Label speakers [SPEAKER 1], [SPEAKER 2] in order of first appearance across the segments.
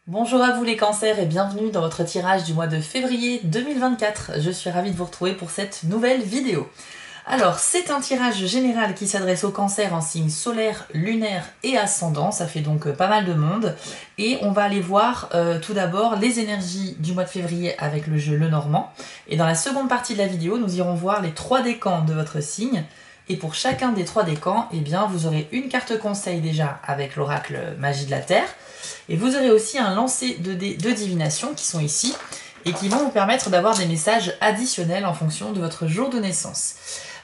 [SPEAKER 1] Bonjour à vous les cancers et bienvenue dans votre tirage du mois de février 2024. Je suis ravie de vous retrouver pour cette nouvelle vidéo. Alors, c'est un tirage général qui s'adresse aux cancers en signe solaire, lunaire et ascendant. Ça fait donc pas mal de monde. Et on va aller voir tout d'abord les énergies du mois de février avec le jeu Lenormand. Et dans la seconde partie de la vidéo, nous irons voir les 3 décans de votre signe. Et pour chacun des 3 décans, eh bien, vous aurez une carte conseil déjà avec l'oracle Magie de la Terre. Et vous aurez aussi un lancer de dés de divination qui sont ici et qui vont vous permettre d'avoir des messages additionnels en fonction de votre jour de naissance.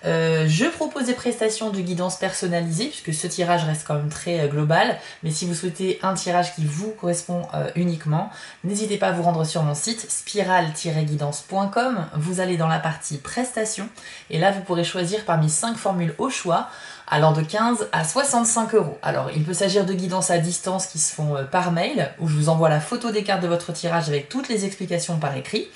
[SPEAKER 1] Je propose des prestations de guidance personnalisées puisque ce tirage reste quand même très global, mais si vous souhaitez un tirage qui vous correspond uniquement, n'hésitez pas à vous rendre sur mon site spiral-guidance.com, vous allez dans la partie prestations et là vous pourrez choisir parmi 5 formules au choix allant de 15 à 65 €. Alors, il peut s'agir de guidances à distance qui se font par mail, où je vous envoie la photo des cartes de votre tirage avec toutes les explications par écrit,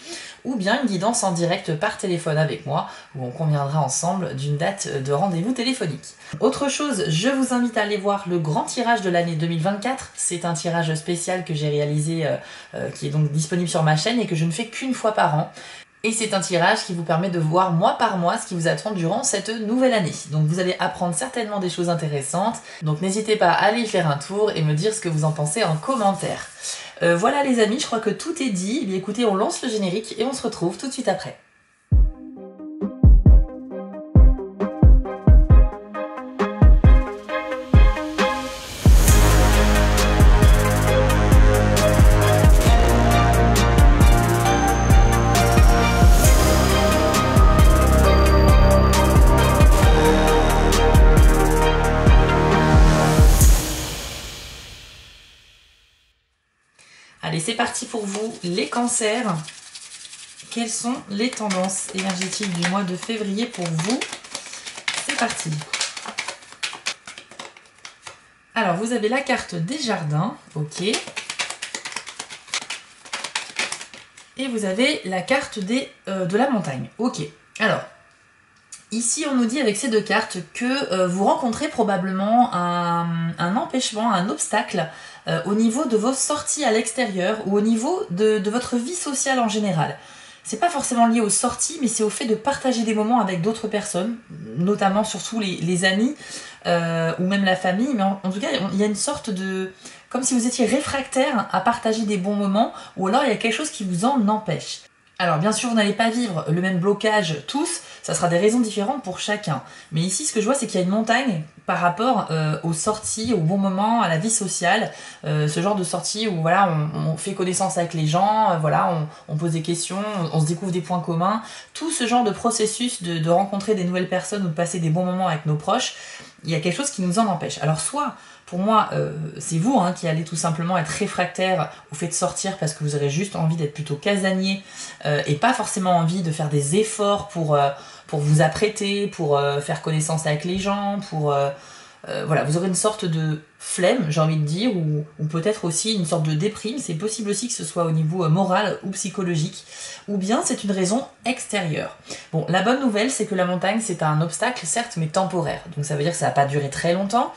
[SPEAKER 1] ou bien une guidance en direct par téléphone avec moi, où on conviendra ensemble d'une date de rendez-vous téléphonique. Autre chose, je vous invite à aller voir le grand tirage de l'année 2024. C'est un tirage spécial que j'ai réalisé, qui est donc disponible sur ma chaîne et que je ne fais qu'une fois par an. Et c'est un tirage qui vous permet de voir mois par mois ce qui vous attend durant cette nouvelle année. Donc vous allez apprendre certainement des choses intéressantes. Donc n'hésitez pas à aller y faire un tour et me dire ce que vous en pensez en commentaire. Voilà les amis, je crois que tout est dit. Eh bien, écoutez, on lance le générique et on se retrouve tout de suite après. Allez, c'est parti pour vous, les cancers. Quelles sont les tendances énergétiques du mois de février pour vous? C'est parti. Alors, vous avez la carte des jardins, ok. Et vous avez la carte de la montagne, ok. Alors, ici, on nous dit avec ces deux cartes que vous rencontrez probablement un empêchement, un obstacle au niveau de vos sorties à l'extérieur ou au niveau de votre vie sociale en général. C'est pas forcément lié aux sorties, mais c'est au fait de partager des moments avec d'autres personnes, notamment surtout les amis ou même la famille. Mais en tout cas, il y a une sorte de... comme si vous étiez réfractaire à partager des bons moments, ou alors il y a quelque chose qui vous en empêche. Alors bien sûr, vous n'allez pas vivre le même blocage tous, ça sera des raisons différentes pour chacun. Mais ici, ce que je vois, c'est qu'il y a une montagne par rapport aux sorties, aux bons moments, à la vie sociale. Ce genre de sortie où voilà, on fait connaissance avec les gens, voilà, on pose des questions, on se découvre des points communs. Tout ce genre de processus de rencontrer des nouvelles personnes ou de passer des bons moments avec nos proches, il y a quelque chose qui nous en empêche. Alors soit... pour moi, c'est vous qui allez tout simplement être réfractaire au fait de sortir parce que vous aurez juste envie d'être plutôt casanier et pas forcément envie de faire des efforts pour vous apprêter, pour faire connaissance avec les gens, voilà, vous aurez une sorte de flemme, j'ai envie de dire, ou peut-être aussi une sorte de déprime. C'est possible aussi que ce soit au niveau moral ou psychologique, ou bien c'est une raison extérieure. Bon, la bonne nouvelle, c'est que la montagne, c'est un obstacle, certes, mais temporaire. Donc ça veut dire que ça va pas durer très longtemps.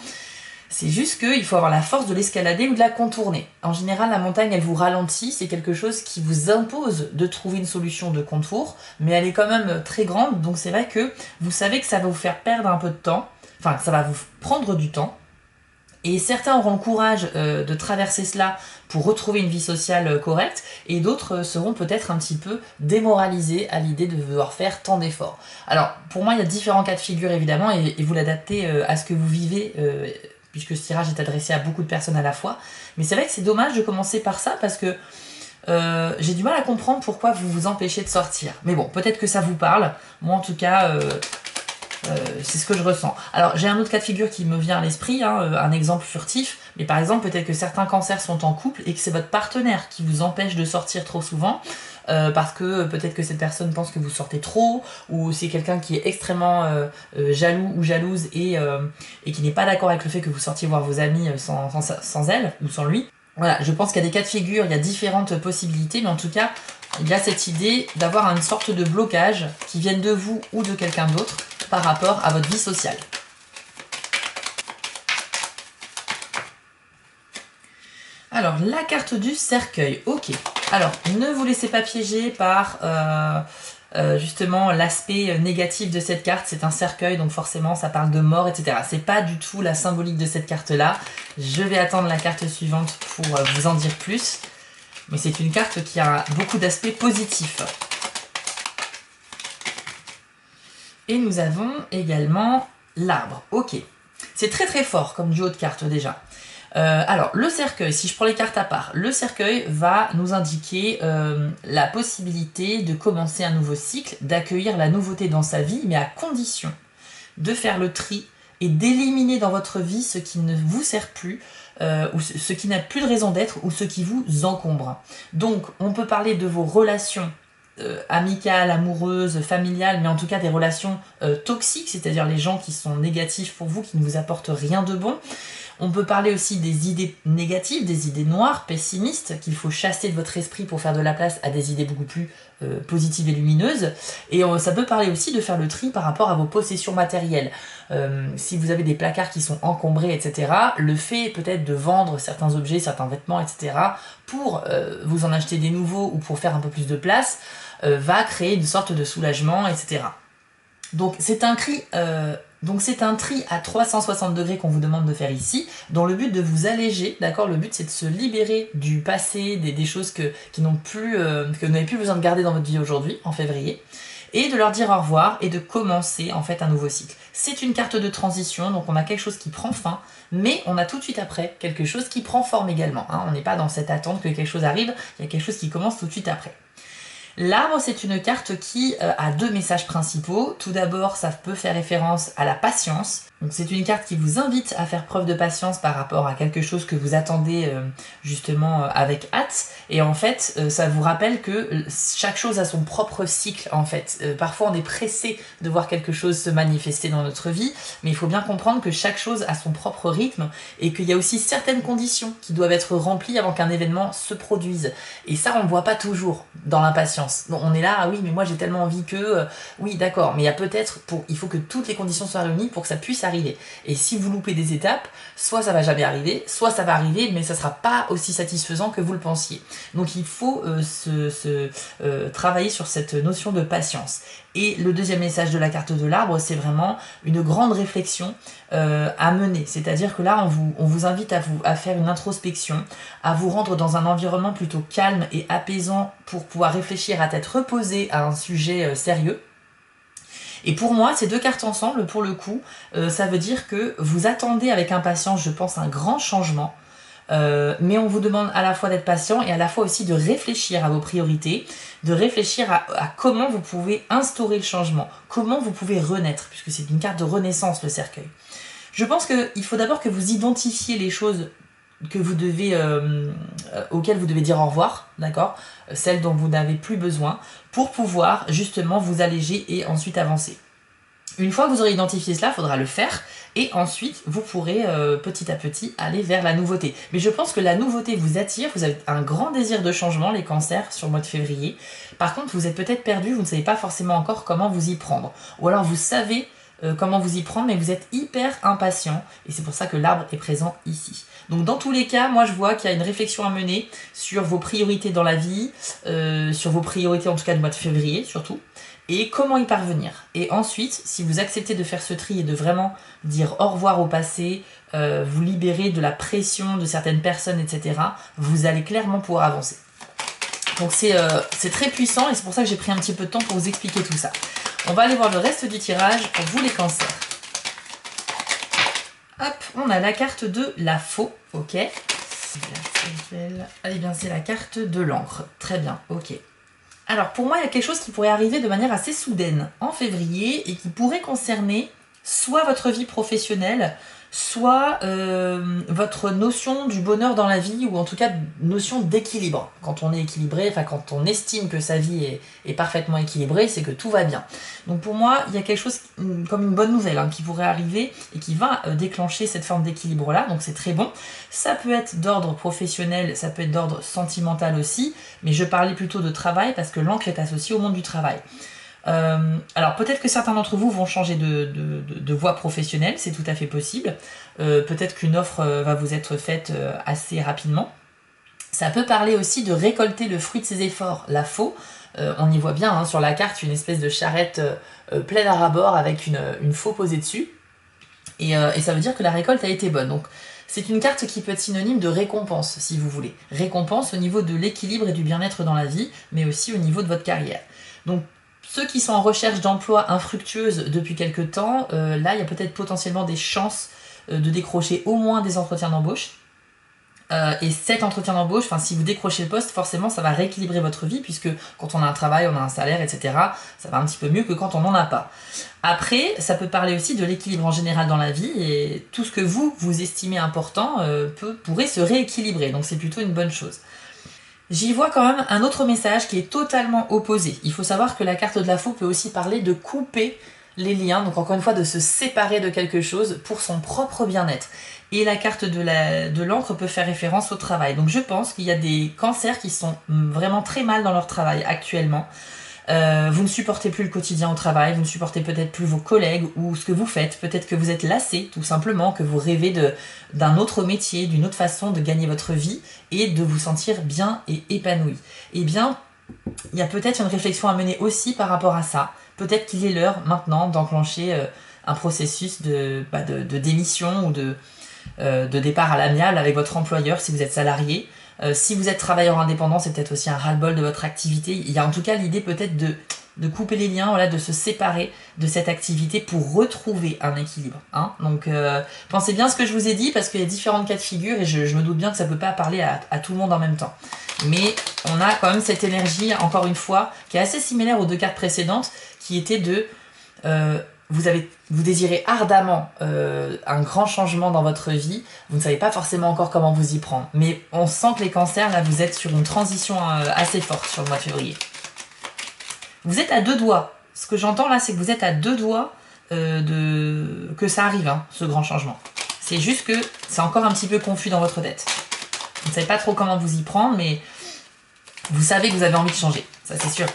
[SPEAKER 1] C'est juste qu'il faut avoir la force de l'escalader ou de la contourner. En général, la montagne, elle vous ralentit, c'est quelque chose qui vous impose de trouver une solution de contour, mais elle est quand même très grande, donc c'est vrai que vous savez que ça va vous faire perdre un peu de temps, enfin, ça va vous prendre du temps, et certains auront le courage de traverser cela pour retrouver une vie sociale correcte, et d'autres seront peut-être un petit peu démoralisés à l'idée de devoir faire tant d'efforts. Alors, pour moi, il y a différents cas de figure, évidemment, et vous l'adaptez à ce que vous vivez, puisque ce tirage est adressé à beaucoup de personnes à la fois. Mais c'est vrai que c'est dommage de commencer par ça, parce que j'ai du mal à comprendre pourquoi vous vous empêchez de sortir. Mais bon, peut-être que ça vous parle. Moi, en tout cas, c'est ce que je ressens. Alors, j'ai un autre cas de figure qui me vient à l'esprit, un exemple furtif. Mais par exemple, peut-être que certains cancers sont en couple et que c'est votre partenaire qui vous empêche de sortir trop souvent. Parce que peut-être que cette personne pense que vous sortez trop, ou c'est quelqu'un qui est extrêmement jaloux ou jalouse et qui n'est pas d'accord avec le fait que vous sortiez voir vos amis sans elle ou sans lui. Voilà, je pense qu'il y a des cas de figure, il y a différentes possibilités, mais en tout cas, il y a cette idée d'avoir une sorte de blocage qui vienne de vous ou de quelqu'un d'autre par rapport à votre vie sociale. Alors, la carte du cercueil, ok. Alors, ne vous laissez pas piéger par justement l'aspect négatif de cette carte. C'est un cercueil, donc forcément ça parle de mort, etc. C'est pas du tout la symbolique de cette carte-là. Je vais attendre la carte suivante pour vous en dire plus. Mais c'est une carte qui a beaucoup d'aspects positifs. Et nous avons également l'arbre, ok. C'est très très fort comme duo de cartes déjà. Alors, le cercueil, si je prends les cartes à part, le cercueil va nous indiquer la possibilité de commencer un nouveau cycle, d'accueillir la nouveauté dans sa vie, mais à condition de faire le tri et d'éliminer dans votre vie ce qui ne vous sert plus, ou ce qui n'a plus de raison d'être, ou ce qui vous encombre. Donc, on peut parler de vos relations amicales, amoureuses, familiales, mais en tout cas des relations toxiques, c'est-à-dire les gens qui sont négatifs pour vous, qui ne vous apportent rien de bon. On peut parler aussi des idées négatives, des idées noires, pessimistes, qu'il faut chasser de votre esprit pour faire de la place à des idées beaucoup plus positives et lumineuses. Et ça peut parler aussi de faire le tri par rapport à vos possessions matérielles. Si vous avez des placards qui sont encombrés, etc., le fait peut-être de vendre certains objets, certains vêtements, etc., pour vous en acheter des nouveaux ou pour faire un peu plus de place, va créer une sorte de soulagement, etc. Donc c'est un tri à 360 degrés qu'on vous demande de faire ici, dans le but de vous alléger, d'accord? Le but c'est de se libérer du passé, des choses que vous n'avez plus besoin de garder dans votre vie aujourd'hui, en février, et de leur dire au revoir et de commencer en fait un nouveau cycle. C'est une carte de transition, donc on a quelque chose qui prend fin, mais on a tout de suite après quelque chose qui prend forme également. Hein. On n'est pas dans cette attente que quelque chose arrive, il y a quelque chose qui commence tout de suite après. L'arbre, c'est une carte qui a deux messages principaux. Tout d'abord, ça peut faire référence à la patience. Donc c'est une carte qui vous invite à faire preuve de patience par rapport à quelque chose que vous attendez justement avec hâte. Et en fait, ça vous rappelle que chaque chose a son propre cycle en fait. Parfois, on est pressé de voir quelque chose se manifester dans notre vie, mais il faut bien comprendre que chaque chose a son propre rythme et qu'il y a aussi certaines conditions qui doivent être remplies avant qu'un événement se produise. Et ça, on ne le voit pas toujours dans l'impatience. Donc on est là, ah oui, mais moi j'ai tellement envie que... oui, d'accord, mais il faut que toutes les conditions soient réunies pour que ça puisse arriver. Et si vous loupez des étapes, soit ça va jamais arriver, soit ça va arriver, mais ça sera pas aussi satisfaisant que vous le pensiez. Donc il faut travailler sur cette notion de patience. Et le deuxième message de la carte de l'arbre, c'est vraiment une grande réflexion à mener. C'est-à-dire que là, on vous invite à faire une introspection, à vous rendre dans un environnement plutôt calme et apaisant pour pouvoir réfléchir à tête reposée à un sujet sérieux. Et pour moi, ces deux cartes ensemble, pour le coup, ça veut dire que vous attendez avec impatience, je pense, un grand changement. Mais on vous demande à la fois d'être patient et à la fois aussi de réfléchir à vos priorités, de réfléchir à comment vous pouvez instaurer le changement, comment vous pouvez renaître, puisque c'est une carte de renaissance, le cercueil. Je pense qu'il faut d'abord que vous identifiez les choses que vous devez, auxquelles vous devez dire au revoir, d'accord, celles dont vous n'avez plus besoin, pour pouvoir justement vous alléger et ensuite avancer. Une fois que vous aurez identifié cela, il faudra le faire et ensuite vous pourrez petit à petit aller vers la nouveauté. Mais je pense que la nouveauté vous attire, vous avez un grand désir de changement, les cancers, sur le mois de février. Par contre, vous êtes peut-être perdu, vous ne savez pas forcément encore comment vous y prendre. Ou alors vous savez comment vous y prendre, mais vous êtes hyper impatient et c'est pour ça que l'arbre est présent ici. Donc dans tous les cas, moi je vois qu'il y a une réflexion à mener sur vos priorités dans la vie, sur vos priorités en tout cas du mois de février surtout, et comment y parvenir. Et ensuite, si vous acceptez de faire ce tri et de vraiment dire au revoir au passé, vous libérer de la pression de certaines personnes, etc., vous allez clairement pouvoir avancer. Donc c'est très puissant et c'est pour ça que j'ai pris un petit peu de temps pour vous expliquer tout ça. On va aller voir le reste du tirage pour vous les cancers. Hop, on a la carte de la faux, ok. Allez bien, c'est la carte de l'encre. Très bien, ok. Alors pour moi, il y a quelque chose qui pourrait arriver de manière assez soudaine en février et qui pourrait concerner soit votre vie professionnelle, soit votre notion du bonheur dans la vie, ou en tout cas notion d'équilibre. Quand on est équilibré, enfin quand on estime que sa vie est parfaitement équilibrée, c'est que tout va bien. Donc pour moi, il y a quelque chose comme une bonne nouvelle qui pourrait arriver et qui va déclencher cette forme d'équilibre-là, donc c'est très bon. Ça peut être d'ordre professionnel, ça peut être d'ordre sentimental aussi, mais je parlais plutôt de travail parce que l'encre est associée au monde du travail. Alors peut-être que certains d'entre vous vont changer de voie professionnelle, c'est tout à fait possible. Peut-être qu'une offre va vous être faite assez rapidement. Ça peut parler aussi de récolter le fruit de ses efforts, la faux. On y voit bien hein, sur la carte une espèce de charrette pleine à ras-bord avec une faux posée dessus. Et ça veut dire que la récolte a été bonne. Donc c'est une carte qui peut être synonyme de récompense, si vous voulez. Récompense au niveau de l'équilibre et du bien-être dans la vie, mais aussi au niveau de votre carrière. Donc ceux qui sont en recherche d'emploi infructueuse depuis quelque temps, là il y a peut-être potentiellement des chances de décrocher au moins des entretiens d'embauche. Et cet entretien d'embauche, si vous décrochez le poste, forcément ça va rééquilibrer votre vie, puisque quand on a un travail, on a un salaire, etc. Ça va un petit peu mieux que quand on n'en a pas. Après, ça peut parler aussi de l'équilibre en général dans la vie, et tout ce que vous estimez important pourrait se rééquilibrer, donc c'est plutôt une bonne chose. J'y vois quand même un autre message qui est totalement opposé. Il faut savoir que la carte de la faux peut aussi parler de couper les liens, donc encore une fois de se séparer de quelque chose pour son propre bien-être. Et la carte de l'encre peut faire référence au travail. Donc je pense qu'il y a des cancers qui sont vraiment très mal dans leur travail actuellement. Vous ne supportez plus le quotidien au travail, vous ne supportez peut-être plus vos collègues ou ce que vous faites. Peut-être que vous êtes lassé, tout simplement, que vous rêvez d'un autre métier, d'une autre façon de gagner votre vie et de vous sentir bien et épanoui. Eh bien, il y a peut-être une réflexion à mener aussi par rapport à ça. Peut-être qu'il est l'heure maintenant d'enclencher un processus de démission ou de départ à l'amiable avec votre employeur si vous êtes salarié. Si vous êtes travailleur indépendant, c'est peut-être aussi un ras-le-bol de votre activité. Il y a en tout cas l'idée peut-être de couper les liens, voilà, de se séparer de cette activité pour retrouver un équilibre. Hein. Donc pensez bien à ce que je vous ai dit, parce qu'il y a différentes cas de figure et je me doute bien que ça ne peut pas parler à tout le monde en même temps. Mais on a quand même cette énergie, encore une fois, qui est assez similaire aux deux cartes précédentes, qui était de... vous désirez ardemment un grand changement dans votre vie, vous ne savez pas forcément encore comment vous y prendre. Mais on sent que les cancers, là, vous êtes sur une transition assez forte sur le mois de février. Vous êtes à 2 doigts. Ce que j'entends là, c'est que vous êtes à 2 doigts que ça arrive, hein, ce grand changement. C'est juste que c'est encore un petit peu confus dans votre tête. Vous ne savez pas trop comment vous y prendre, mais vous savez que vous avez envie de changer. Ça, c'est sûr.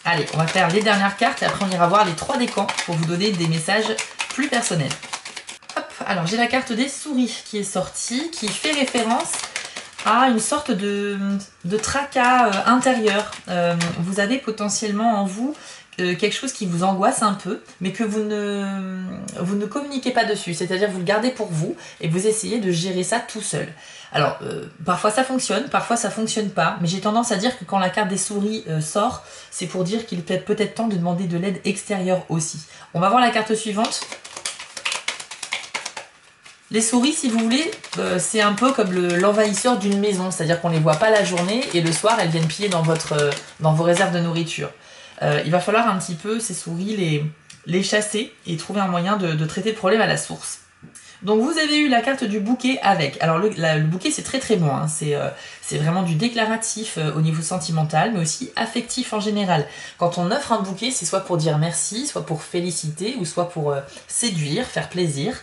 [SPEAKER 1] Allez, on va faire les dernières cartes et après on ira voir les 3 décans pour vous donner des messages plus personnels. Hop, alors j'ai la carte des souris qui est sortie, qui fait référence à une sorte de tracas intérieur. Vous avez potentiellement en vous quelque chose qui vous angoisse un peu, mais que vous ne communiquez pas dessus. C'est-à-dire vous le gardez pour vous et vous essayez de gérer ça tout seul. Alors, parfois ça fonctionne, parfois ça fonctionne pas, mais j'ai tendance à dire que quand la carte des souris sort, c'est pour dire qu'il est peut-être temps de demander de l'aide extérieure aussi. On va voir la carte suivante. Les souris, si vous voulez, c'est un peu comme l'envahisseur d'une maison, c'est-à-dire qu'on ne les voit pas la journée et le soir, elles viennent piller dans vos réserves de nourriture. Il va falloir un petit peu, ces souris, les chasser et trouver un moyen de traiter le problème à la source. Donc vous avez eu la carte du bouquet avec. Alors le bouquet c'est très très bon, hein. C'est vraiment du déclaratif au niveau sentimental, mais aussi affectif en général. Quand on offre un bouquet, c'est soit pour dire merci, soit pour féliciter, ou soit pour séduire, faire plaisir.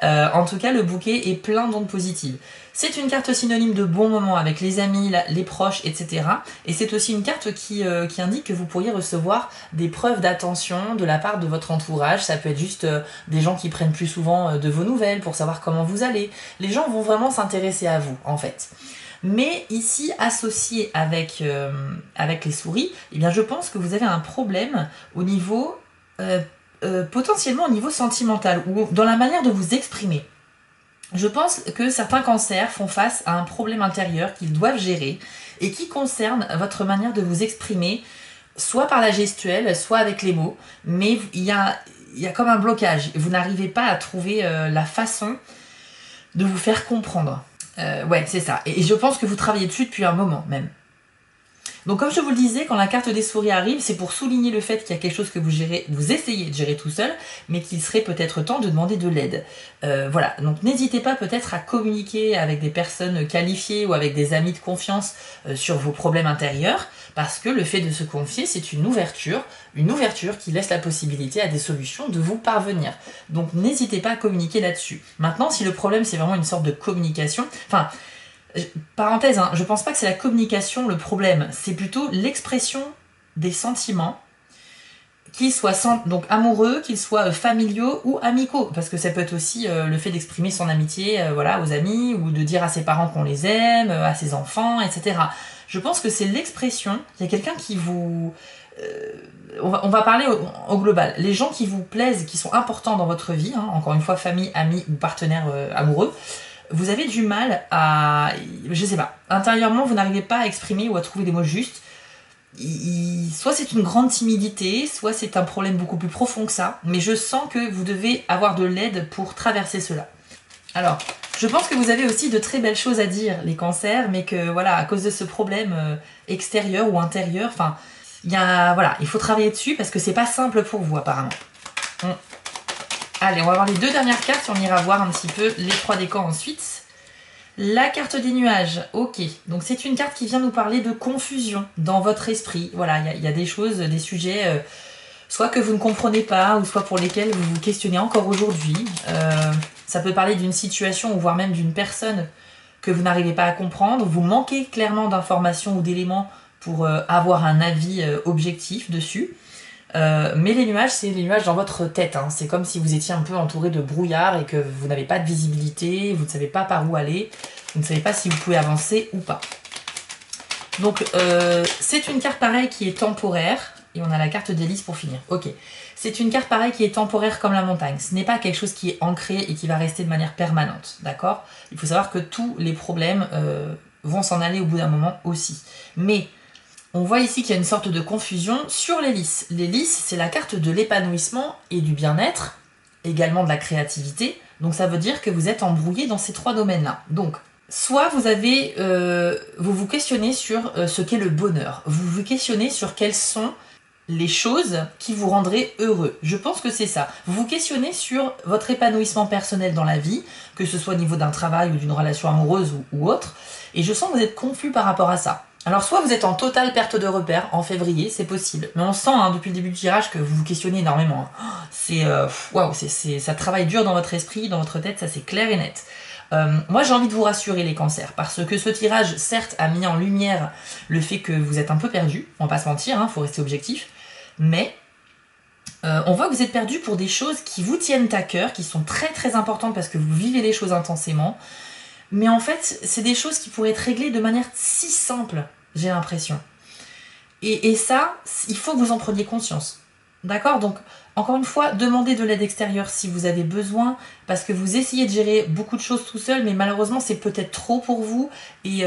[SPEAKER 1] En tout cas, le bouquet est plein d'ondes positives. C'est une carte synonyme de bon moment avec les amis, les proches, etc. Et c'est aussi une carte qui indique que vous pourriez recevoir des preuves d'attention de la part de votre entourage. Ça peut être juste des gens qui prennent plus souvent de vos nouvelles pour savoir comment vous allez. Les gens vont vraiment s'intéresser à vous, en fait. Mais ici, associé avec les souris, eh bien, je pense que vous avez un problème au niveau, potentiellement au niveau sentimental, ou dans la manière de vous exprimer. Je pense que certains cancers font face à un problème intérieur qu'ils doivent gérer et qui concerne votre manière de vous exprimer, soit par la gestuelle, soit avec les mots, mais il y a comme un blocage. Vous n'arrivez pas à trouver la façon de vous faire comprendre. Ouais, c'est ça. Et je pense que vous travaillez dessus depuis un moment même. Donc comme je vous le disais, quand la carte des souris arrive, c'est pour souligner le fait qu'il y a quelque chose que vous essayez de gérer tout seul, mais qu'il serait peut-être temps de demander de l'aide. Voilà, donc n'hésitez pas peut-être à communiquer avec des personnes qualifiées ou avec des amis de confiance sur vos problèmes intérieurs, parce que le fait de se confier, c'est une ouverture qui laisse la possibilité à des solutions de vous parvenir. Donc n'hésitez pas à communiquer là-dessus. Maintenant, si le problème c'est vraiment une sorte de communication, enfin... Parenthèse, hein, je pense pas que c'est la communication le problème, c'est plutôt l'expression des sentiments qu'ils soient donc amoureux, qu'ils soient familiaux ou amicaux, parce que ça peut être aussi le fait d'exprimer son amitié voilà, aux amis, ou de dire à ses parents qu'on les aime, à ses enfants, etc. Je pense que c'est l'expression, il y a quelqu'un qui vous... on va parler au global. Les gens qui vous plaisent, qui sont importants dans votre vie, hein, encore une fois, famille, amis ou partenaires amoureux, vous avez du mal à... Je sais pas, intérieurement, vous n'arrivez pas à exprimer ou à trouver des mots justes. Soit c'est une grande timidité, soit c'est un problème beaucoup plus profond que ça, mais je sens que vous devez avoir de l'aide pour traverser cela. Alors, je pense que vous avez aussi de très belles choses à dire, les cancers, mais que voilà, à cause de ce problème extérieur ou intérieur, enfin, voilà, il faut travailler dessus parce que c'est pas simple pour vous apparemment. Allez, on va voir les deux dernières cartes et on ira voir un petit peu les trois décans ensuite. La carte des nuages, ok. Donc c'est une carte qui vient nous parler de confusion dans votre esprit. Voilà, il y a des choses, des sujets, soit que vous ne comprenez pas, ou soit pour lesquels vous vous questionnez encore aujourd'hui. Ça peut parler d'une situation, ou voire même d'une personne que vous n'arrivez pas à comprendre. Vous manquez clairement d'informations ou d'éléments pour avoir un avis objectif dessus. Mais les nuages, c'est les nuages dans votre tête. Hein. C'est comme si vous étiez un peu entouré de brouillard et que vous n'avez pas de visibilité, vous ne savez pas par où aller, vous ne savez pas si vous pouvez avancer ou pas. Donc, c'est une carte pareille qui est temporaire. Et on a la carte d'hélice pour finir. Ok. C'est une carte pareille qui est temporaire comme la montagne. Ce n'est pas quelque chose qui est ancré et qui va rester de manière permanente. D'accord ? Il faut savoir que tous les problèmes vont s'en aller au bout d'un moment aussi. Mais... on voit ici qu'il y a une sorte de confusion sur l'hélice. L'hélice, c'est la carte de l'épanouissement et du bien-être, également de la créativité. Donc ça veut dire que vous êtes embrouillé dans ces trois domaines-là. Donc, soit vous vous questionnez sur ce qu'est le bonheur. Vous vous questionnez sur quelles sont les choses qui vous rendraient heureux. Je pense que c'est ça. Vous vous questionnez sur votre épanouissement personnel dans la vie, que ce soit au niveau d'un travail ou d'une relation amoureuse ou autre. Et je sens que vous êtes confus par rapport à ça. Alors soit vous êtes en totale perte de repères en février, c'est possible. Mais on sent hein, depuis le début du tirage que vous vous questionnez énormément. Hein. Waouh, ça travaille dur dans votre esprit, dans votre tête, ça c'est clair et net. Moi j'ai envie de vous rassurer les cancers, parce que ce tirage certes a mis en lumière le fait que vous êtes un peu perdu, on va pas se mentir, hein, faut rester objectif, mais on voit que vous êtes perdu pour des choses qui vous tiennent à cœur, qui sont très très importantes parce que vous vivez les choses intensément, mais en fait c'est des choses qui pourraient être réglées de manière si simple. J'ai l'impression. Et ça, il faut que vous en preniez conscience. D'accord ? Donc, encore une fois, demandez de l'aide extérieure si vous avez besoin, parce que vous essayez de gérer beaucoup de choses tout seul, mais malheureusement, c'est peut-être trop pour vous, et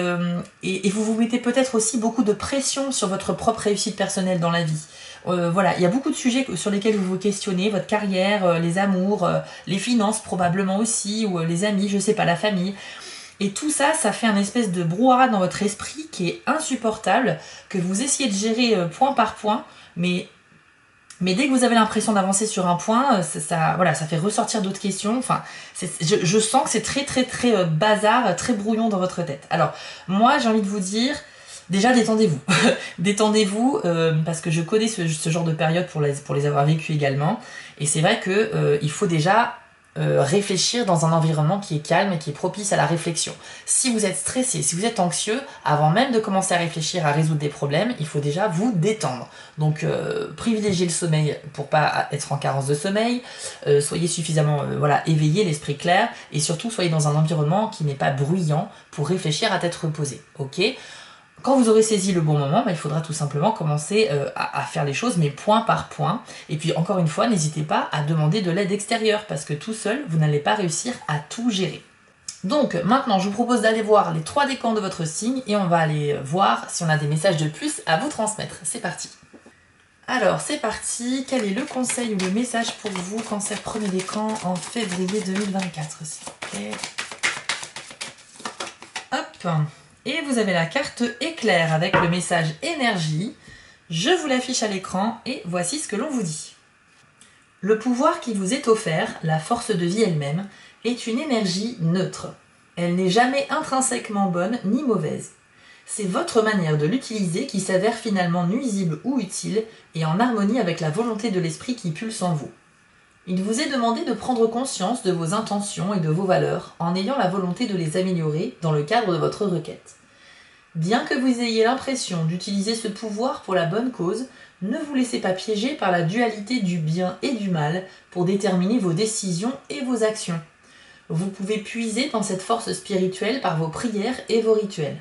[SPEAKER 1] vous vous mettez peut-être aussi beaucoup de pression sur votre propre réussite personnelle dans la vie. Voilà, il y a beaucoup de sujets sur lesquels vous vous questionnez, votre carrière, les amours, les finances probablement aussi, ou les amis, je sais pas, la famille... Et tout ça, ça fait un espèce de brouhaha dans votre esprit qui est insupportable, que vous essayez de gérer point par point, mais dès que vous avez l'impression d'avancer sur un point, voilà, ça fait ressortir d'autres questions. Enfin, je sens que c'est très très très bazar, très brouillon dans votre tête. Alors, moi, j'ai envie de vous dire, déjà détendez-vous. Détendez-vous, parce que je connais ce genre de période pour les avoir vécues également. Et c'est vrai que il faut déjà... réfléchir dans un environnement qui est calme et qui est propice à la réflexion. Si vous êtes stressé, si vous êtes anxieux, avant même de commencer à réfléchir à résoudre des problèmes, il faut déjà vous détendre. Donc privilégiez le sommeil pour pas être en carence de sommeil, soyez suffisamment éveillé, l'esprit clair, et surtout soyez dans un environnement qui n'est pas bruyant pour réfléchir à tête reposée. Ok ? Quand vous aurez saisi le bon moment, il faudra tout simplement commencer à faire les choses, mais point par point. Et puis encore une fois, n'hésitez pas à demander de l'aide extérieure, parce que tout seul, vous n'allez pas réussir à tout gérer. Donc maintenant, je vous propose d'aller voir les 3 décans de votre signe, et on va aller voir si on a des messages de plus à vous transmettre. C'est parti. Alors, c'est parti. Quel est le conseil ou le message pour vous, Cancer premier décan, en février 2024, s'il vous plaît. Hop. Et vous avez la carte éclair avec le message énergie. Je vous l'affiche à l'écran et voici ce que l'on vous dit. Le pouvoir qui vous est offert, la force de vie elle-même, est une énergie neutre. Elle n'est jamais intrinsèquement bonne ni mauvaise. C'est votre manière de l'utiliser qui s'avère finalement nuisible ou utile et en harmonie avec la volonté de l'esprit qui pulse en vous. Il vous est demandé de prendre conscience de vos intentions et de vos valeurs en ayant la volonté de les améliorer dans le cadre de votre requête. Bien que vous ayez l'impression d'utiliser ce pouvoir pour la bonne cause, Ne vous laissez pas piéger par la dualité du bien et du mal pour déterminer vos décisions et vos actions. Vous pouvez puiser dans cette force spirituelle par vos prières et vos rituels.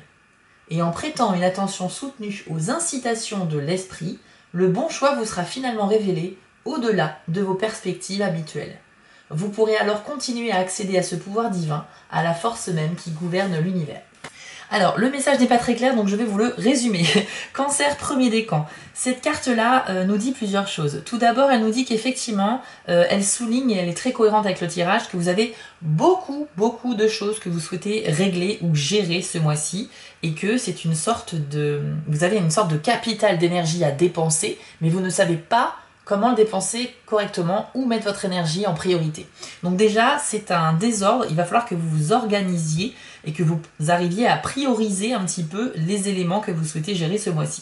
[SPEAKER 1] Et en prêtant une attention soutenue aux incitations de l'esprit, le bon choix vous sera finalement révélé au-delà de vos perspectives habituelles. Vous pourrez alors continuer à accéder à ce pouvoir divin, à la force même qui gouverne l'univers. Alors, le message n'est pas très clair, donc je vais vous le résumer. Cancer, premier décan. Cette carte-là nous dit plusieurs choses. Tout d'abord, elle nous dit qu'effectivement, elle souligne, et elle est très cohérente avec le tirage, que vous avez beaucoup de choses que vous souhaitez régler ou gérer ce mois-ci, et que c'est une sorte de... Vous avez une sorte de capital d'énergie à dépenser, mais vous ne savez pas comment le dépenser correctement ou mettre votre énergie en priorité. Donc déjà, c'est un désordre, il va falloir que vous vous organisiez et que vous arriviez à prioriser un petit peu les éléments que vous souhaitez gérer ce mois-ci.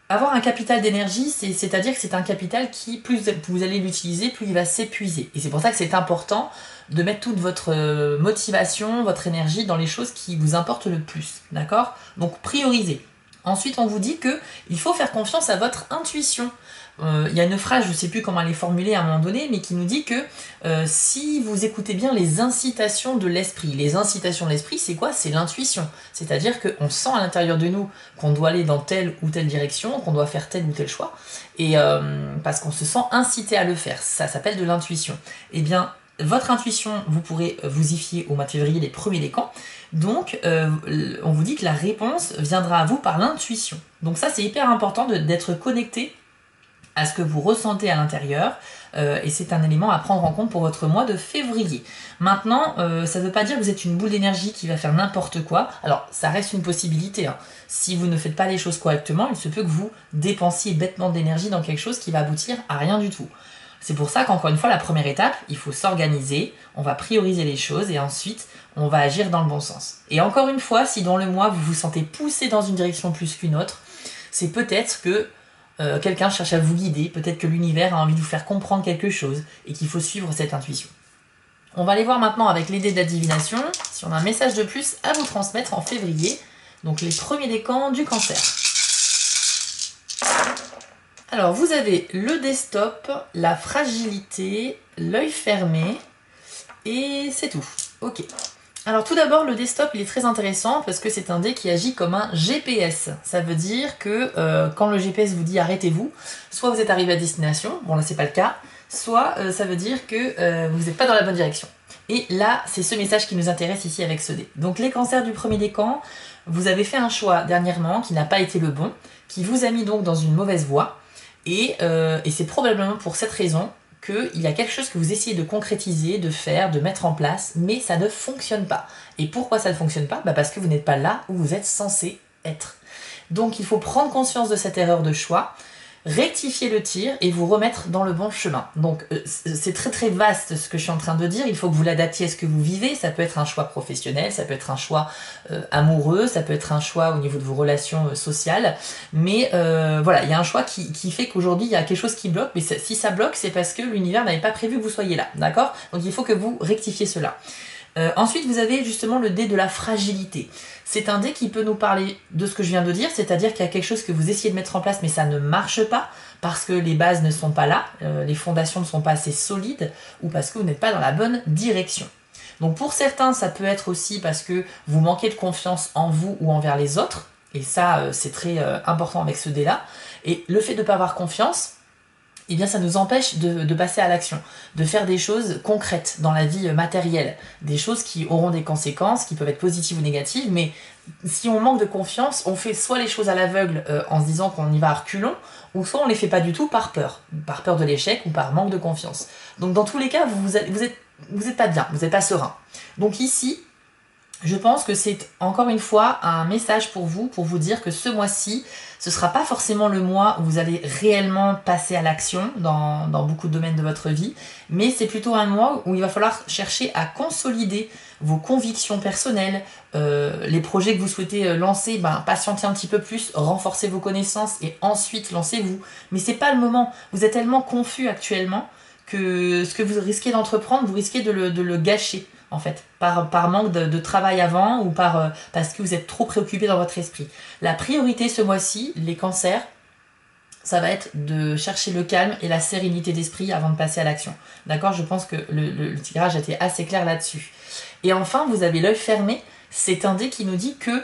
[SPEAKER 1] Avoir un capital d'énergie, c'est-à-dire que c'est un capital qui, plus vous allez l'utiliser, plus il va s'épuiser. Et c'est pour ça que c'est important de mettre toute votre motivation, votre énergie dans les choses qui vous importent le plus. D'accord? Donc priorisez. Ensuite, on vous dit qu'il faut faire confiance à votre intuition. Il y a une phrase, je ne sais plus comment elle est formulée à un moment donné, mais qui nous dit que si vous écoutez bien les incitations de l'esprit, les incitations de l'esprit, c'est quoi? C'est l'intuition. C'est-à-dire qu'on sent à l'intérieur de nous qu'on doit aller dans telle ou telle direction, qu'on doit faire tel ou tel choix, et parce qu'on se sent incité à le faire. Ça s'appelle de l'intuition. Eh bien, votre intuition, vous pourrez vous y fier au mois de février, les premiers décans. Donc, on vous dit que la réponse viendra à vous par l'intuition. Donc ça, c'est hyper important d'être connecté à ce que vous ressentez à l'intérieur, et c'est un élément à prendre en compte pour votre mois de février. Maintenant, ça ne veut pas dire que vous êtes une boule d'énergie qui va faire n'importe quoi. Alors, ça reste une possibilité, hein. Si vous ne faites pas les choses correctement, il se peut que vous dépensiez bêtement d'énergie dans quelque chose qui va aboutir à rien du tout. C'est pour ça qu'encore une fois, la première étape, il faut s'organiser, on va prioriser les choses et ensuite, on va agir dans le bon sens. Et encore une fois, si dans le mois, vous vous sentez poussé dans une direction plus qu'une autre, c'est peut-être que quelqu'un cherche à vous guider, peut-être que l'univers a envie de vous faire comprendre quelque chose et qu'il faut suivre cette intuition. On va aller voir maintenant avec les dés de la divination si on a un message de plus à vous transmettre en février, donc les premiers décans du Cancer. Alors vous avez le dé stop, la fragilité, l'œil fermé et c'est tout. Ok. Alors tout d'abord, le dé stop, il est très intéressant parce que c'est un dé qui agit comme un GPS. Ça veut dire que quand le GPS vous dit arrêtez-vous, soit vous êtes arrivé à destination, bon là c'est pas le cas, soit ça veut dire que vous n'êtes pas dans la bonne direction. Et là, c'est ce message qui nous intéresse ici avec ce dé. Donc les cancers du premier décan, vous avez fait un choix dernièrement qui n'a pas été le bon, qui vous a mis donc dans une mauvaise voie, et c'est probablement pour cette raison qu'il y a quelque chose que vous essayez de concrétiser, de faire, de mettre en place, mais ça ne fonctionne pas. Et pourquoi ça ne fonctionne pas? Parce que vous n'êtes pas là où vous êtes censé être. Donc il faut prendre conscience de cette erreur de choix, rectifier le tir et vous remettre dans le bon chemin. Donc c'est très vaste ce que je suis en train de dire, il faut que vous l'adaptiez à ce que vous vivez, ça peut être un choix professionnel, ça peut être un choix amoureux, ça peut être un choix au niveau de vos relations sociales, mais voilà, il y a un choix qui fait qu'aujourd'hui il y a quelque chose qui bloque, mais si ça bloque, c'est parce que l'univers n'avait pas prévu que vous soyez là, d'accord? Donc il faut que vous rectifiez cela. Ensuite, vous avez justement le dé de la fragilité. C'est un dé qui peut nous parler de ce que je viens de dire, c'est-à-dire qu'il y a quelque chose que vous essayez de mettre en place mais ça ne marche pas parce que les bases ne sont pas là, les fondations ne sont pas assez solides ou parce que vous n'êtes pas dans la bonne direction. Donc pour certains, ça peut être aussi parce que vous manquez de confiance en vous ou envers les autres, et ça c'est très important avec ce dé-là. Et le fait de ne pas avoir confiance, eh bien ça nous empêche de passer à l'action, de faire des choses concrètes dans la vie matérielle, des choses qui auront des conséquences, qui peuvent être positives ou négatives, mais si on manque de confiance, on fait soit les choses à l'aveugle en se disant qu'on y va à reculons, ou soit on les fait pas du tout par peur de l'échec ou par manque de confiance. Donc dans tous les cas, vous êtes pas bien, vous n'êtes pas serein. Donc ici, je pense que c'est encore une fois un message pour vous dire que ce mois-ci, ce ne sera pas forcément le mois où vous allez réellement passer à l'action dans beaucoup de domaines de votre vie, mais c'est plutôt un mois où il va falloir chercher à consolider vos convictions personnelles, les projets que vous souhaitez lancer, patientez un petit peu plus, renforcez vos connaissances et ensuite lancez-vous. Mais c'est pas le moment, vous êtes tellement confus actuellement que ce que vous risquez d'entreprendre, vous risquez de le gâcher. En fait, par manque de travail avant ou parce que vous êtes trop préoccupé dans votre esprit. La priorité ce mois-ci, les cancers, ça va être de chercher le calme et la sérénité d'esprit avant de passer à l'action. D'accord? Je pense que le tirage a été assez clair là-dessus. Et enfin, vous avez l'œil fermé. C'est un dé qui nous dit que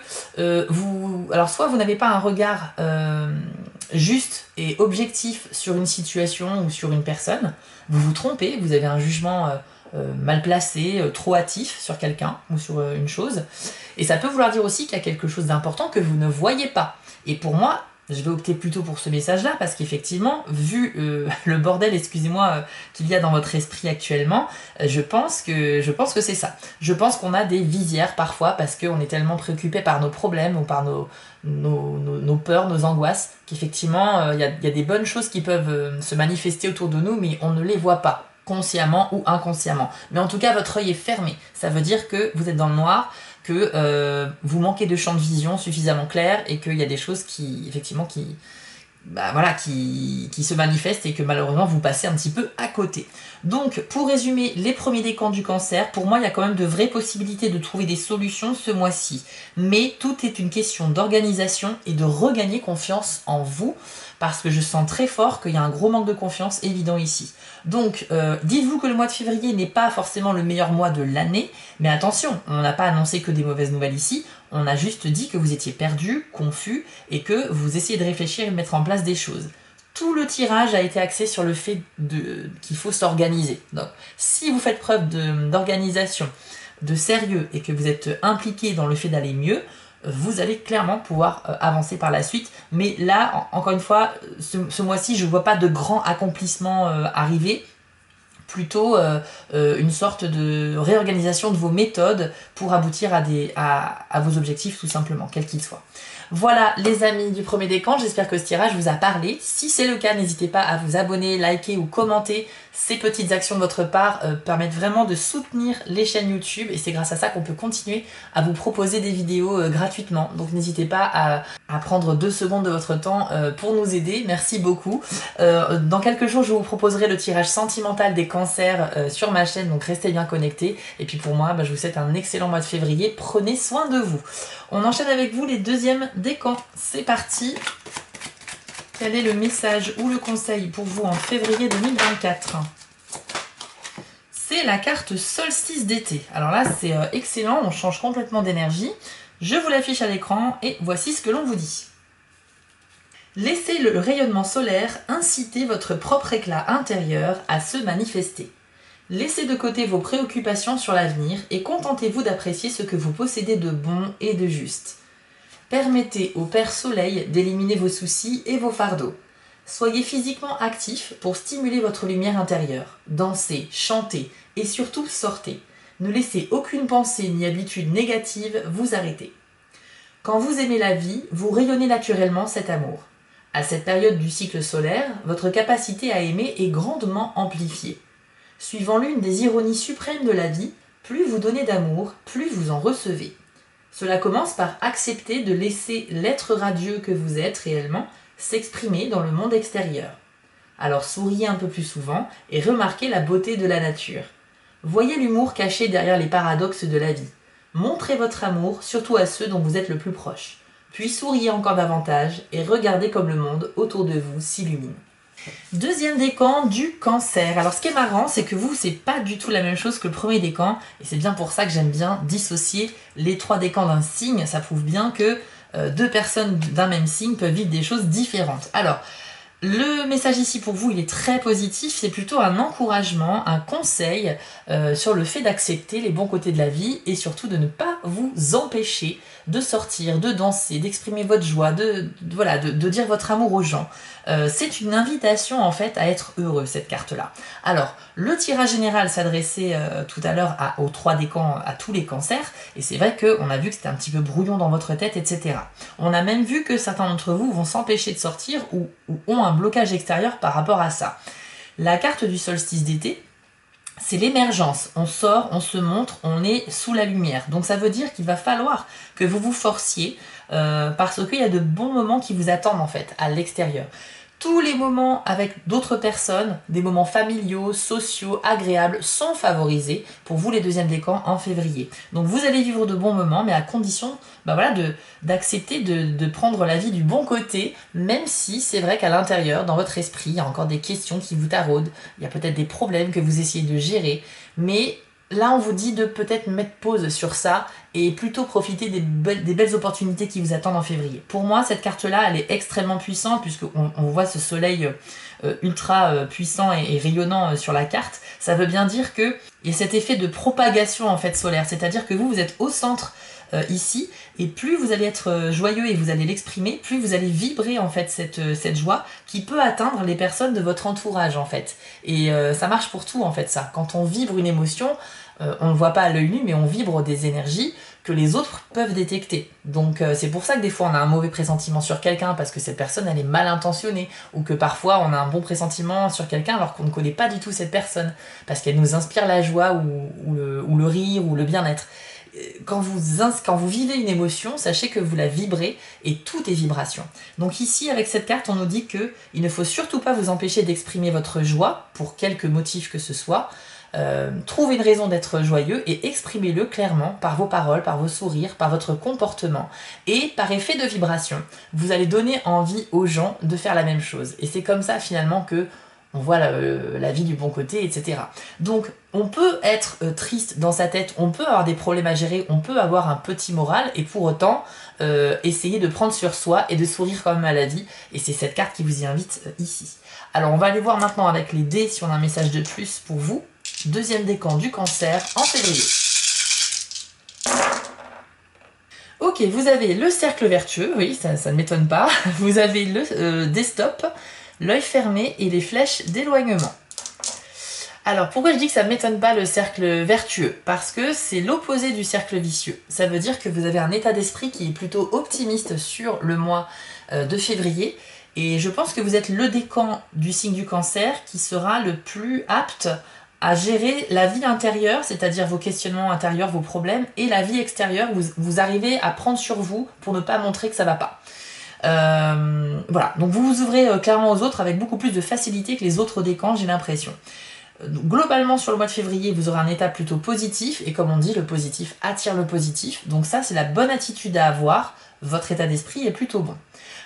[SPEAKER 1] alors soit vous n'avez pas un regard juste et objectif sur une situation ou sur une personne, vous vous trompez, vous avez un jugement mal placé, trop hâtif sur quelqu'un ou sur une chose. Et ça peut vouloir dire aussi qu'il y a quelque chose d'important que vous ne voyez pas. Et pour moi, je vais opter plutôt pour ce message-là parce qu'effectivement, vu le bordel, excusez-moi, qu'il y a dans votre esprit actuellement, je pense que c'est ça. Je pense qu'on a des visières parfois parce qu'on est tellement préoccupé par nos problèmes ou par nos peurs, nos angoisses, qu'effectivement, il y a des bonnes choses qui peuvent se manifester autour de nous, mais on ne les voit pas, consciemment ou inconsciemment. Mais en tout cas, votre œil est fermé. Ça veut dire que vous êtes dans le noir, que vous manquez de champ de vision suffisamment clair et qu'il y a des choses qui, effectivement, qui se manifestent et que malheureusement vous passez un petit peu à côté. Donc, pour résumer les premiers décans du cancer, pour moi, il y a quand même de vraies possibilités de trouver des solutions ce mois-ci. Mais tout est une question d'organisation et de regagner confiance en vous, parce que je sens très fort qu'il y a un gros manque de confiance évident ici. Donc, dites-vous que le mois de février n'est pas forcément le meilleur mois de l'année, mais attention, on n'a pas annoncé que des mauvaises nouvelles ici, on a juste dit que vous étiez perdu, confus, et que vous essayez de réfléchir et de mettre en place des choses. Tout le tirage a été axé sur le fait qu'il faut s'organiser. Donc, si vous faites preuve d'organisation, de sérieux, et que vous êtes impliqué dans le fait d'aller mieux, vous allez clairement pouvoir avancer par la suite. Mais là, encore une fois, ce mois-ci, je ne vois pas de grands accomplissements arriver. Plutôt une sorte de réorganisation de vos méthodes pour aboutir à vos objectifs tout simplement, quels qu'ils soient. Voilà les amis du premier décan, j'espère que ce tirage vous a parlé. Si c'est le cas, n'hésitez pas à vous abonner, liker ou commenter. Ces petites actions de votre part permettent vraiment de soutenir les chaînes YouTube et c'est grâce à ça qu'on peut continuer à vous proposer des vidéos gratuitement. Donc n'hésitez pas à prendre 2 secondes de votre temps pour nous aider, merci beaucoup. Dans quelques jours, je vous proposerai le tirage sentimental des cancers sur ma chaîne, donc restez bien connectés. Et puis pour moi, je vous souhaite un excellent mois de février, prenez soin de vous. On enchaîne avec vous les deuxièmes décans, c'est parti. Quel est le message ou le conseil pour vous en février 2024? C'est la carte solstice d'été. Alors là, c'est excellent, on change complètement d'énergie. Je vous l'affiche à l'écran et voici ce que l'on vous dit. Laissez le rayonnement solaire inciter votre propre éclat intérieur à se manifester. Laissez de côté vos préoccupations sur l'avenir et contentez-vous d'apprécier ce que vous possédez de bon et de juste. Permettez au Père Soleil d'éliminer vos soucis et vos fardeaux. Soyez physiquement actif pour stimuler votre lumière intérieure. Dansez, chantez et surtout sortez. Ne laissez aucune pensée ni habitude négative vous arrêter. Quand vous aimez la vie, vous rayonnez naturellement cet amour. À cette période du cycle solaire, votre capacité à aimer est grandement amplifiée. Suivant l'une des ironies suprêmes de la vie, plus vous donnez d'amour, plus vous en recevez. Cela commence par accepter de laisser l'être radieux que vous êtes réellement s'exprimer dans le monde extérieur. Alors souriez un peu plus souvent et remarquez la beauté de la nature. Voyez l'humour caché derrière les paradoxes de la vie. Montrez votre amour, surtout à ceux dont vous êtes le plus proche. Puis souriez encore davantage et regardez comme le monde autour de vous s'illumine. Deuxième décan du cancer. Alors ce qui est marrant, c'est que vous, c'est pas du tout la même chose que le premier décan. Et c'est bien pour ça que j'aime bien dissocier les 3 décans d'un signe. Ça prouve bien que 2 personnes d'un même signe peuvent vivre des choses différentes. Alors, le message ici pour vous, il est très positif. C'est plutôt un encouragement, un conseil sur le fait d'accepter les bons côtés de la vie et surtout de ne pas vous empêcher de sortir, de danser, d'exprimer votre joie, de dire votre amour aux gens. C'est une invitation en fait à être heureux, cette carte-là. Alors, le tirage général s'adressait tout à l'heure aux 3 décans, à tous les cancers, et c'est vrai qu'on a vu que c'était un petit peu brouillon dans votre tête, etc. On a même vu que certains d'entre vous vont s'empêcher de sortir ou ont un blocage extérieur par rapport à ça. La carte du solstice d'été, c'est l'émergence. On sort, on se montre, on est sous la lumière. Donc ça veut dire qu'il va falloir que vous vous forciez parce qu'il y a de bons moments qui vous attendent en fait à l'extérieur. Tous les moments avec d'autres personnes, des moments familiaux, sociaux, agréables, sont favorisés pour vous les deuxièmes décans en février. Donc vous allez vivre de bons moments, mais à condition voilà, d'accepter de prendre la vie du bon côté, même si c'est vrai qu'à l'intérieur, dans votre esprit, il y a encore des questions qui vous taraudent, il y a peut-être des problèmes que vous essayez de gérer, mais là on vous dit de peut-être mettre pause sur ça et plutôt profiter des belles opportunités qui vous attendent en février. Pour moi, cette carte-là, elle est extrêmement puissante puisqu'on voit ce soleil ultra puissant et rayonnant sur la carte. Ça veut bien dire qu'il y a cet effet de propagation en fait solaire, c'est-à-dire que vous êtes au centre ici, et plus vous allez être joyeux et vous allez l'exprimer, plus vous allez vibrer en fait cette joie qui peut atteindre les personnes de votre entourage en fait. Et ça marche pour tout en fait ça. Quand on vibre une émotion, on ne le voit pas à l'œil nu, mais on vibre des énergies que les autres peuvent détecter. Donc c'est pour ça que des fois on a un mauvais pressentiment sur quelqu'un parce que cette personne elle est mal intentionnée, ou que parfois on a un bon pressentiment sur quelqu'un alors qu'on ne connaît pas du tout cette personne, parce qu'elle nous inspire la joie ou le rire ou le bien-être. Quand vous vivez une émotion, sachez que vous la vibrez et tout est vibration. Donc ici, avec cette carte, on nous dit qu'il ne faut surtout pas vous empêcher d'exprimer votre joie pour quelque motif que ce soit. Trouvez une raison d'être joyeux et exprimez-le clairement par vos paroles, par vos sourires, par votre comportement. Et par effet de vibration, vous allez donner envie aux gens de faire la même chose. Et c'est comme ça finalement que on voit la vie du bon côté, etc. Donc, on peut être triste dans sa tête, on peut avoir des problèmes à gérer, on peut avoir un petit moral, et pour autant, essayer de prendre sur soi et de sourire quand même à la vie. Et c'est cette carte qui vous y invite ici. Alors, on va aller voir maintenant avec les dés si on a un message de plus pour vous. Deuxième décan du Cancer en février. Ok, vous avez le cercle vertueux, oui, ça ne m'étonne pas. Vous avez le desktop, l'œil fermé et les flèches d'éloignement. Alors, pourquoi je dis que ça ne m'étonne pas le cercle vertueux? Parce que c'est l'opposé du cercle vicieux. Ça veut dire que vous avez un état d'esprit qui est plutôt optimiste sur le mois de février. Et je pense que vous êtes le décan du signe du Cancer qui sera le plus apte à gérer la vie intérieure, c'est-à-dire vos questionnements intérieurs, vos problèmes, et la vie extérieure. Vous arrivez à prendre sur vous pour ne pas montrer que ça va pas. Voilà, donc vous vous ouvrez clairement aux autres avec beaucoup plus de facilité que les autres décans, j'ai l'impression. Globalement, sur le mois de février, vous aurez un état plutôt positif, et comme on dit, le positif attire le positif, donc ça c'est la bonne attitude à avoir, votre état d'esprit est plutôt bon.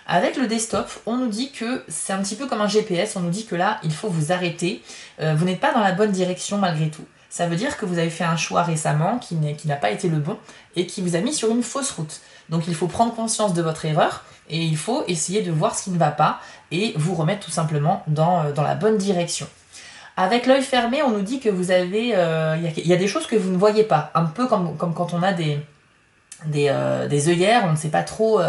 [SPEAKER 1] Avec le desktop, on nous dit que c'est un petit peu comme un GPS, on nous dit que là, il faut vous arrêter, vous n'êtes pas dans la bonne direction malgré tout. Ça veut dire que vous avez fait un choix récemment qui n'a pas été le bon, et qui vous a mis sur une fausse route. Donc il faut prendre conscience de votre erreur, et il faut essayer de voir ce qui ne va pas, et vous remettre tout simplement dans la bonne direction. Avec l'œil fermé, on nous dit que vous avez, il y a des choses que vous ne voyez pas, un peu comme quand on a des œillères, on ne sait pas trop,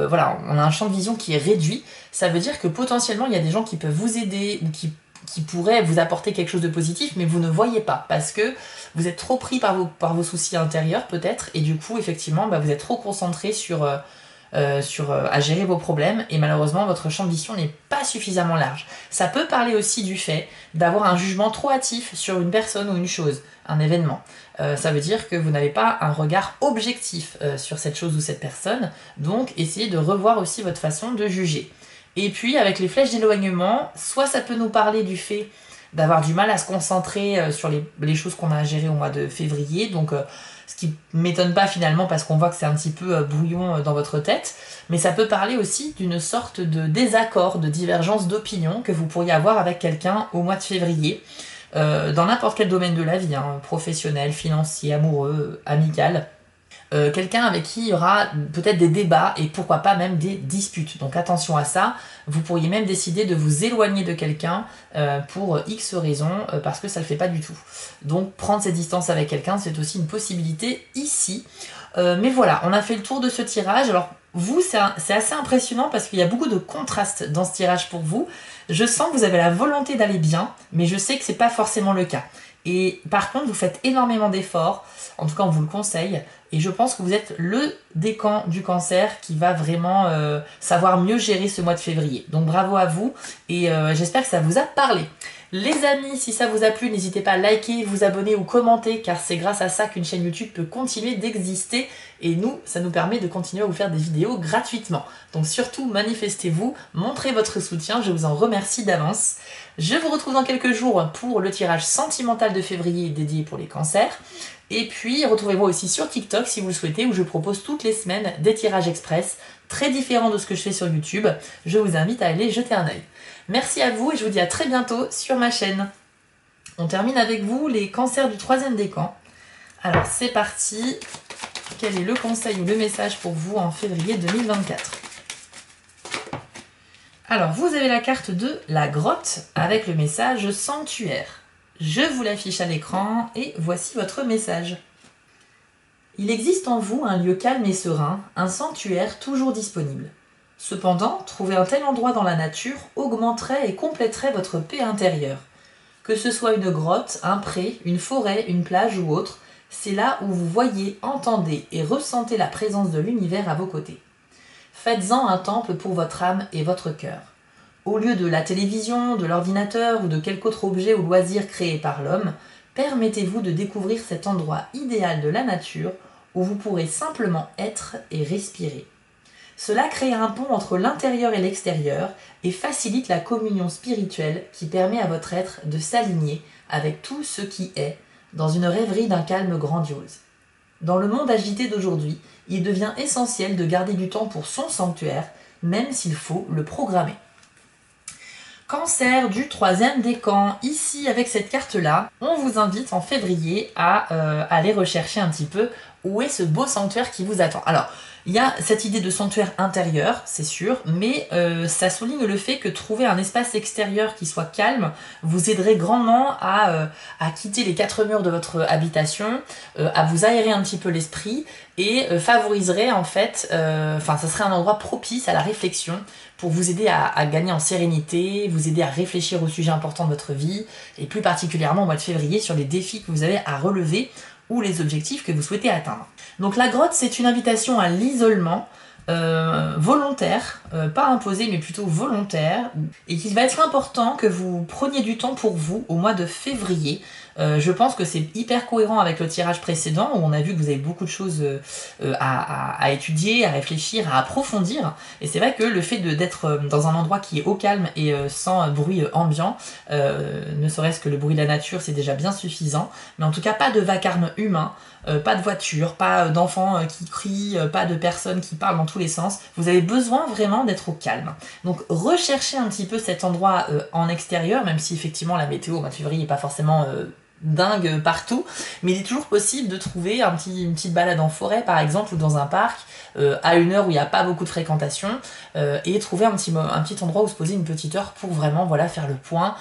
[SPEAKER 1] voilà, on a un champ de vision qui est réduit. Ça veut dire que potentiellement il y a des gens qui peuvent vous aider ou qui pourraient vous apporter quelque chose de positif, mais vous ne voyez pas parce que vous êtes trop pris par vos soucis intérieurs peut-être, et du coup effectivement vous êtes trop concentré à gérer vos problèmes, et malheureusement votre champ de vision n'est pas suffisamment large. Ça peut parler aussi du fait d'avoir un jugement trop hâtif sur une personne ou une chose, un événement. Ça veut dire que vous n'avez pas un regard objectif sur cette chose ou cette personne, donc essayez de revoir aussi votre façon de juger. Et puis avec les flèches d'éloignement, soit ça peut nous parler du fait d'avoir du mal à se concentrer sur les choses qu'on a à gérer au mois de février, donc ce qui ne m'étonne pas finalement parce qu'on voit que c'est un petit peu brouillon dans votre tête, mais ça peut parler aussi d'une sorte de désaccord, de divergence d'opinion que vous pourriez avoir avec quelqu'un au mois de février, dans n'importe quel domaine de la vie, hein, professionnel, financier, amoureux, amical. Quelqu'un avec qui il y aura peut-être des débats et pourquoi pas même des disputes. Donc attention à ça, vous pourriez même décider de vous éloigner de quelqu'un pour X raisons parce que ça le fait pas du tout. Donc prendre cette distance avec quelqu'un, c'est aussi une possibilité ici. Mais voilà, on a fait le tour de ce tirage. Alors vous, c'est assez impressionnant parce qu'il y a beaucoup de contrastes dans ce tirage pour vous. Je sens que vous avez la volonté d'aller bien, mais je sais que c'est pas forcément le cas. Et par contre, vous faites énormément d'efforts, en tout cas on vous le conseille, et je pense que vous êtes le décan du Cancer qui va vraiment savoir mieux gérer ce mois de février. Donc bravo à vous, et j'espère que ça vous a parlé. Les amis, si ça vous a plu, n'hésitez pas à liker, vous abonner ou commenter, car c'est grâce à ça qu'une chaîne YouTube peut continuer d'exister. Et nous, ça nous permet de continuer à vous faire des vidéos gratuitement. Donc surtout, manifestez-vous, montrez votre soutien, je vous en remercie d'avance. Je vous retrouve dans quelques jours pour le tirage sentimental de février dédié pour les cancers. Et puis, retrouvez-moi aussi sur TikTok si vous le souhaitez, où je propose toutes les semaines des tirages express, très différents de ce que je fais sur YouTube. Je vous invite à aller jeter un œil. Merci à vous et je vous dis à très bientôt sur ma chaîne. On termine avec vous les cancers du 3e décan. Alors c'est parti. Quel est le conseil ou le message pour vous en février 2024? Alors vous avez la carte de la grotte avec le message sanctuaire. Je vous l'affiche à l'écran et voici votre message. Il existe en vous un lieu calme et serein, un sanctuaire toujours disponible. Cependant, trouver un tel endroit dans la nature augmenterait et compléterait votre paix intérieure. Que ce soit une grotte, un pré, une forêt, une plage ou autre, c'est là où vous voyez, entendez et ressentez la présence de l'univers à vos côtés. Faites-en un temple pour votre âme et votre cœur. Au lieu de la télévision, de l'ordinateur ou de quelque autre objet ou loisir créé par l'homme, permettez-vous de découvrir cet endroit idéal de la nature où vous pourrez simplement être et respirer. Cela crée un pont entre l'intérieur et l'extérieur et facilite la communion spirituelle qui permet à votre être de s'aligner avec tout ce qui est, dans une rêverie d'un calme grandiose. Dans le monde agité d'aujourd'hui, il devient essentiel de garder du temps pour son sanctuaire, même s'il faut le programmer. Cancer du 3e décan. Ici, avec cette carte-là, on vous invite en février à aller rechercher un petit peu où est ce beau sanctuaire qui vous attend. Alors, il y a cette idée de sanctuaire intérieur, c'est sûr, mais ça souligne le fait que trouver un espace extérieur qui soit calme vous aiderait grandement à quitter les 4 murs de votre habitation, à vous aérer un petit peu l'esprit et favoriserait en fait, ça serait un endroit propice à la réflexion pour vous aider à gagner en sérénité, vous aider à réfléchir aux sujets importants de votre vie et plus particulièrement au mois de février sur les défis que vous avez à relever ou les objectifs que vous souhaitez atteindre. Donc la grotte, c'est une invitation à l'isolement volontaire, pas imposé mais plutôt volontaire, et qu'il va être important que vous preniez du temps pour vous au mois de février. Je pense que c'est hyper cohérent avec le tirage précédent où on a vu que vous avez beaucoup de choses à étudier, à réfléchir, à approfondir. Et c'est vrai que le fait d'être dans un endroit qui est au calme et sans bruit ambiant, ne serait-ce que le bruit de la nature, c'est déjà bien suffisant. Mais en tout cas, pas de vacarme humain, pas de voiture, pas d'enfants qui crient, pas de personnes qui parlent dans tous les sens. Vous avez besoin vraiment d'être au calme. Donc recherchez un petit peu cet endroit en extérieur, même si effectivement la météo au mois de février n'est pas forcément dingue partout, mais il est toujours possible de trouver une petite balade en forêt par exemple ou dans un parc à une heure où il n'y a pas beaucoup de fréquentation et trouver un petit endroit où se poser une petite heure pour vraiment faire le point,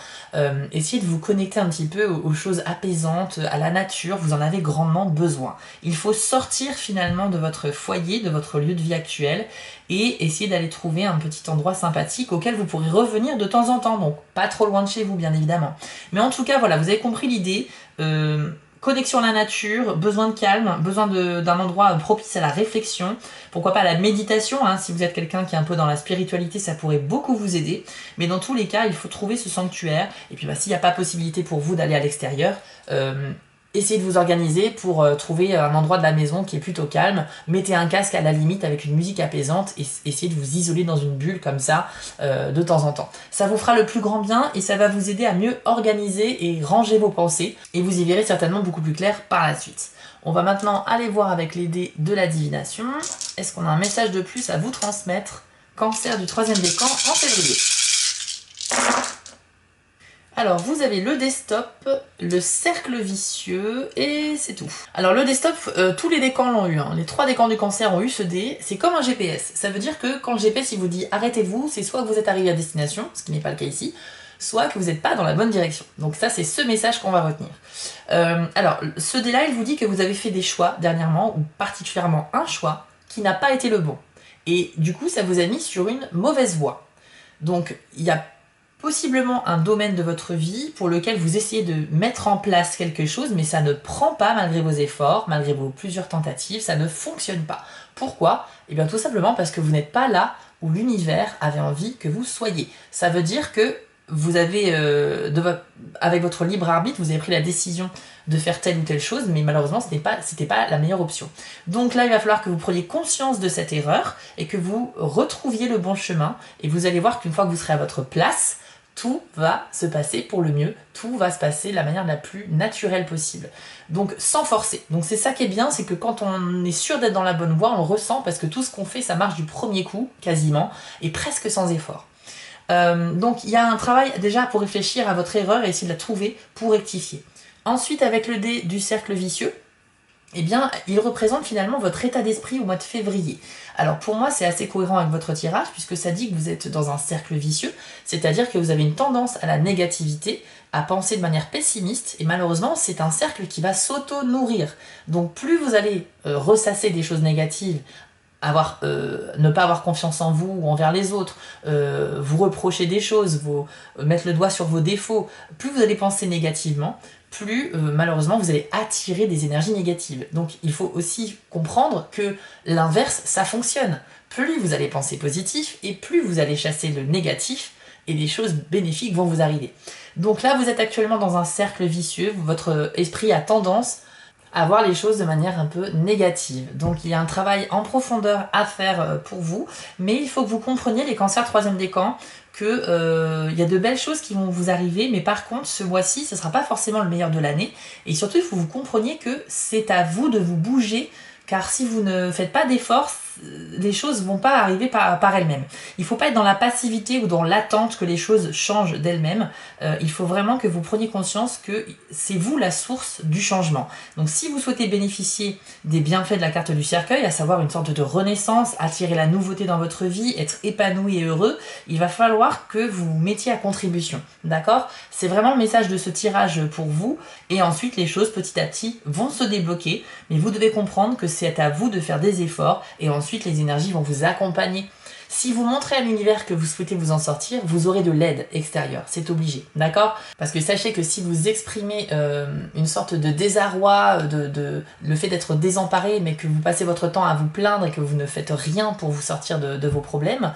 [SPEAKER 1] essayer de vous connecter un petit peu aux choses apaisantes, à la nature, vous en avez grandement besoin. Il faut sortir finalement de votre foyer, de votre lieu de vie actuel et essayer d'aller trouver un petit endroit sympathique auquel vous pourrez revenir de temps en temps, donc pas trop loin de chez vous bien évidemment. Mais en tout cas voilà, vous avez compris l'idée. Connexion à la nature, besoin de calme, besoin d'un endroit propice à la réflexion, pourquoi pas à la méditation, si vous êtes quelqu'un qui est un peu dans la spiritualité, ça pourrait beaucoup vous aider, mais dans tous les cas, il faut trouver ce sanctuaire, et puis s'il n'y a pas possibilité pour vous d'aller à l'extérieur, essayez de vous organiser pour trouver un endroit de la maison qui est plutôt calme, mettez un casque à la limite avec une musique apaisante et essayez de vous isoler dans une bulle comme ça de temps en temps. Ça vous fera le plus grand bien et ça va vous aider à mieux organiser et ranger vos pensées et vous y verrez certainement beaucoup plus clair par la suite. On va maintenant aller voir avec les dés de la divination. Est-ce qu'on a un message de plus à vous transmettre? Cancer du 3e décan en février. Alors, vous avez le desktop, le cercle vicieux, et c'est tout. Alors, le desktop, tous les décans l'ont eu. Les 3 décans du cancer ont eu ce dé. C'est comme un GPS. Ça veut dire que quand le GPS il vous dit arrêtez-vous, c'est soit que vous êtes arrivé à destination, ce qui n'est pas le cas ici, soit que vous n'êtes pas dans la bonne direction. Donc ça, c'est ce message qu'on va retenir. Alors, ce dé-là, il vous dit que vous avez fait des choix dernièrement, ou particulièrement un choix, qui n'a pas été le bon. Et du coup, ça vous a mis sur une mauvaise voie. Donc, il y a possiblement un domaine de votre vie pour lequel vous essayez de mettre en place quelque chose, mais ça ne prend pas malgré vos efforts, malgré vos plusieurs tentatives, ça ne fonctionne pas. Pourquoi? Eh bien tout simplement parce que vous n'êtes pas là où l'univers avait envie que vous soyez. Ça veut dire que vous avez, avec votre libre arbitre, vous avez pris la décision de faire telle ou telle chose, mais malheureusement, c'était pas la meilleure option. Donc là, il va falloir que vous preniez conscience de cette erreur et que vous retrouviez le bon chemin. Et vous allez voir qu'une fois que vous serez à votre place, tout va se passer pour le mieux, tout va se passer de la manière la plus naturelle possible. Donc sans forcer. Donc c'est ça qui est bien, c'est que quand on est sûr d'être dans la bonne voie, on le ressent parce que tout ce qu'on fait, ça marche du premier coup, quasiment, et presque sans effort. Donc il y a un travail déjà pour réfléchir à votre erreur et essayer de la trouver pour rectifier. Ensuite, avec le dé du cercle vicieux, eh bien, il représente finalement votre état d'esprit au mois de février. Alors pour moi, c'est assez cohérent avec votre tirage, puisque ça dit que vous êtes dans un cercle vicieux, c'est-à-dire que vous avez une tendance à la négativité, à penser de manière pessimiste, et malheureusement, c'est un cercle qui va s'auto-nourrir. Donc plus vous allez ressasser des choses négatives, ne pas avoir confiance en vous ou envers les autres, vous reprocher des choses, mettre le doigt sur vos défauts, plus vous allez penser négativement, plus malheureusement vous allez attirer des énergies négatives. Donc il faut aussi comprendre que l'inverse, ça fonctionne. Plus vous allez penser positif et plus vous allez chasser le négatif et des choses bénéfiques vont vous arriver. Donc là, vous êtes actuellement dans un cercle vicieux, votre esprit a tendance à voir les choses de manière un peu négative. Donc il y a un travail en profondeur à faire pour vous, mais il faut que vous compreniez, les cancers 3e décan, que il y a de belles choses qui vont vous arriver, mais par contre ce mois-ci ce sera pas forcément le meilleur de l'année, et surtout il faut que vous compreniez que c'est à vous de vous bouger, car si vous ne faites pas d'efforts, les choses vont pas arriver par elles-mêmes. Il faut pas être dans la passivité ou dans l'attente que les choses changent d'elles-mêmes. Il faut vraiment que vous preniez conscience que c'est vous la source du changement. Donc si vous souhaitez bénéficier des bienfaits de la carte du cercueil, à savoir une sorte de renaissance, attirer la nouveauté dans votre vie, être épanoui et heureux, il va falloir que vous vous mettiez à contribution. D'accord ? C'est vraiment le message de ce tirage pour vous. Et ensuite, les choses petit à petit vont se débloquer. Mais vous devez comprendre que c'est à vous de faire des efforts et ensuite les énergies vont vous accompagner. Si vous montrez à l'univers que vous souhaitez vous en sortir, vous aurez de l'aide extérieure, c'est obligé, d'accord? Parce que sachez que si vous exprimez une sorte de désarroi, le fait d'être désemparé, mais que vous passez votre temps à vous plaindre et que vous ne faites rien pour vous sortir de vos problèmes,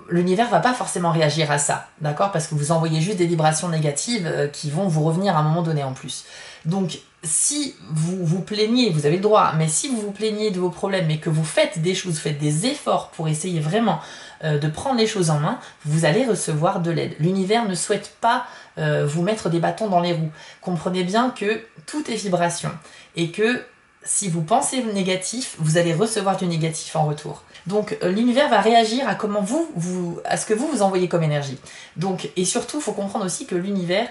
[SPEAKER 1] l'univers va pas forcément réagir à ça, d'accord? Parce que vous envoyez juste des vibrations négatives qui vont vous revenir à un moment donné en plus. Donc, si vous vous plaignez, vous avez le droit, mais si vous vous plaignez de vos problèmes et que vous faites des choses, vous faites des efforts pour essayer vraiment de prendre les choses en main, vous allez recevoir de l'aide. L'univers ne souhaite pas vous mettre des bâtons dans les roues. Comprenez bien que tout est vibration et que si vous pensez négatif, vous allez recevoir du négatif en retour. Donc l'univers va réagir à comment à ce que vous envoyez comme énergie. Donc, et surtout, il faut comprendre aussi que l'univers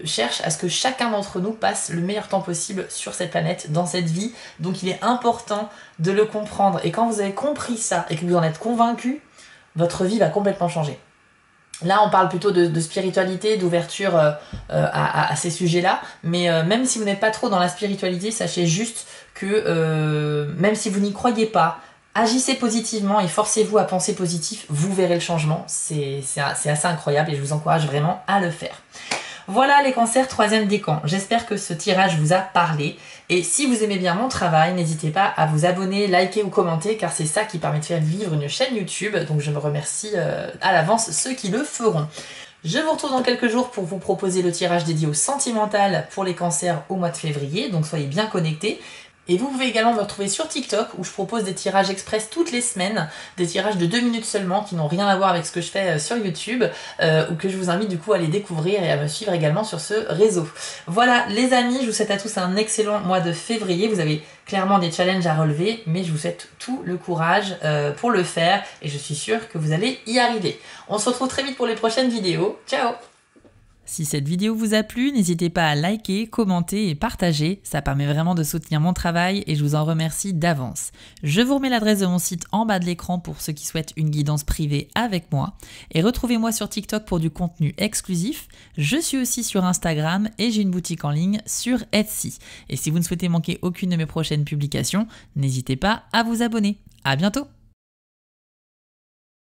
[SPEAKER 1] cherche à ce que chacun d'entre nous passe le meilleur temps possible sur cette planète, dans cette vie. Donc il est important de le comprendre. Et quand vous avez compris ça et que vous en êtes convaincu, votre vie va complètement changer. Là, on parle plutôt de spiritualité, d'ouverture à ces sujets-là. Mais même si vous n'êtes pas trop dans la spiritualité, sachez juste que même si vous n'y croyez pas, agissez positivement et forcez-vous à penser positif, vous verrez le changement. C'est assez incroyable et je vous encourage vraiment à le faire. Voilà les cancers 3e décan. J'espère que ce tirage vous a parlé. Et si vous aimez bien mon travail, n'hésitez pas à vous abonner, liker ou commenter, car c'est ça qui permet de faire vivre une chaîne YouTube. Donc je me remercie à l'avance ceux qui le feront. Je vous retrouve dans quelques jours pour vous proposer le tirage dédié au sentimental pour les cancers au mois de février. Donc soyez bien connectés. Et vous pouvez également me retrouver sur TikTok où je propose des tirages express toutes les semaines, des tirages de 2 minutes seulement qui n'ont rien à voir avec ce que je fais sur YouTube ou que je vous invite du coup à les découvrir et à me suivre également sur ce réseau. Voilà les amis, je vous souhaite à tous un excellent mois de février. Vous avez clairement des challenges à relever, mais je vous souhaite tout le courage pour le faire et je suis sûre que vous allez y arriver. On se retrouve très vite pour les prochaines vidéos. Ciao! Si cette vidéo vous a plu, n'hésitez pas à liker, commenter et partager, ça permet vraiment de soutenir mon travail et je vous en remercie d'avance. Je vous remets l'adresse de mon site en bas de l'écran pour ceux qui souhaitent une guidance privée avec moi et retrouvez-moi sur TikTok pour du contenu exclusif. Je suis aussi sur Instagram et j'ai une boutique en ligne sur Etsy. Et si vous ne souhaitez manquer aucune de mes prochaines publications, n'hésitez pas à vous abonner. À bientôt!